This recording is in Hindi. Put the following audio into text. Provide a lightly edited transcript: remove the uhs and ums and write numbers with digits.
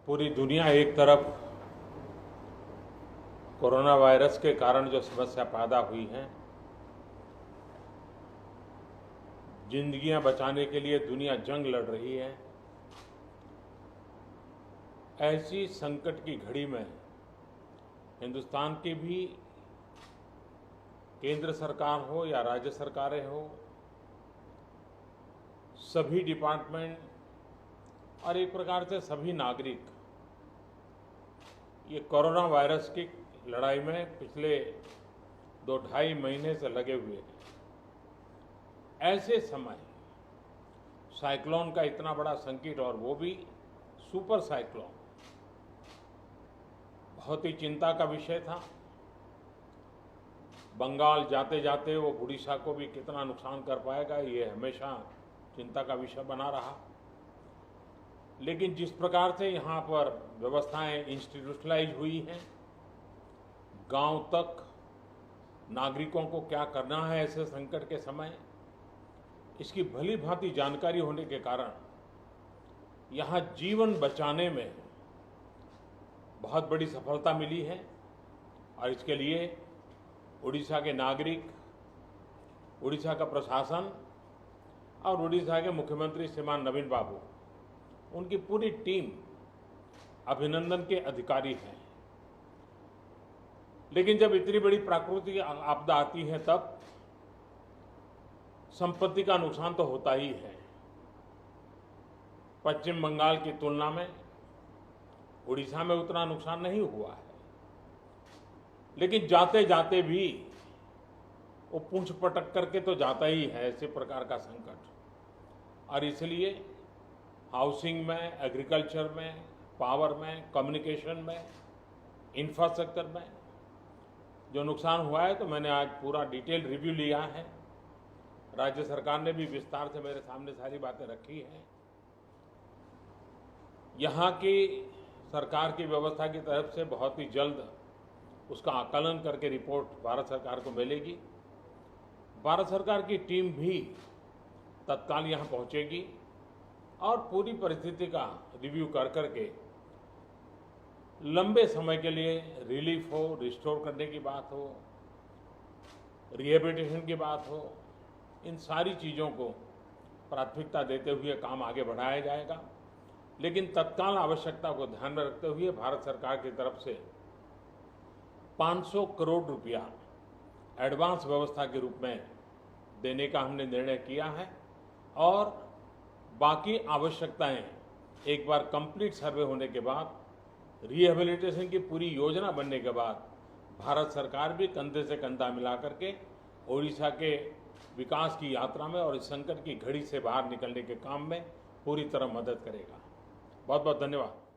पूरी दुनिया एक तरफ कोरोना वायरस के कारण जो समस्या पैदा हुई है, जिंदगियां बचाने के लिए दुनिया जंग लड़ रही है। ऐसी संकट की घड़ी में हिंदुस्तान की भी केंद्र सरकार हो या राज्य सरकारें हो, सभी डिपार्टमेंट और एक प्रकार से सभी नागरिक ये कोरोना वायरस की लड़ाई में पिछले 2-2.5 महीने से लगे हुए हैं। ऐसे समय साइक्लोन का इतना बड़ा संकट, और वो भी सुपर साइक्लोन, बहुत ही चिंता का विषय था। बंगाल जाते जाते वो उड़ीसा को भी कितना नुकसान कर पाएगा, ये हमेशा चिंता का विषय बना रहा। लेकिन जिस प्रकार से यहाँ पर व्यवस्थाएं इंस्टीट्यूशनलाइज हुई हैं, गांव तक नागरिकों को क्या करना है ऐसे संकट के समय, इसकी भली भांति जानकारी होने के कारण यहाँ जीवन बचाने में बहुत बड़ी सफलता मिली है। और इसके लिए उड़ीसा के नागरिक, उड़ीसा का प्रशासन और उड़ीसा के मुख्यमंत्री श्रीमान नवीन बाबू, उनकी पूरी टीम अभिनंदन के अधिकारी हैं। लेकिन जब इतनी बड़ी प्राकृतिक आपदा आती है तब संपत्ति का नुकसान तो होता ही है। पश्चिम बंगाल की तुलना में उड़ीसा में उतना नुकसान नहीं हुआ है, लेकिन जाते जाते भी वो पूंछ पटक करके तो जाता ही है ऐसे प्रकार का संकट। और इसलिए हाउसिंग में, एग्रीकल्चर में, पावर में, कम्युनिकेशन में, इंफ्रास्ट्रक्चर में जो नुकसान हुआ है, तो मैंने आज पूरा डिटेल रिव्यू लिया है। राज्य सरकार ने भी विस्तार से मेरे सामने सारी बातें रखी हैं। यहाँ की सरकार की व्यवस्था की तरफ से बहुत ही जल्द उसका आकलन करके रिपोर्ट भारत सरकार को मिलेगी। भारत सरकार की टीम भी तत्काल यहाँ पहुँचेगी और पूरी परिस्थिति का रिव्यू कर करके लंबे समय के लिए रिलीफ हो, रिस्टोर करने की बात हो, रिहेबिलिटेशन की बात हो, इन सारी चीज़ों को प्राथमिकता देते हुए काम आगे बढ़ाया जाएगा। लेकिन तत्काल आवश्यकता को ध्यान में रखते हुए भारत सरकार की तरफ से 500 करोड़ रुपया एडवांस व्यवस्था के रूप में देने का हमने निर्णय किया है। और बाकी आवश्यकताएं एक बार कंप्लीट सर्वे होने के बाद, रिहेबिलिटेशन की पूरी योजना बनने के बाद, भारत सरकार भी कंधे से कंधा मिला करके ओडिशा के विकास की यात्रा में और इस संकट की घड़ी से बाहर निकलने के काम में पूरी तरह मदद करेगा। बहुत बहुत धन्यवाद।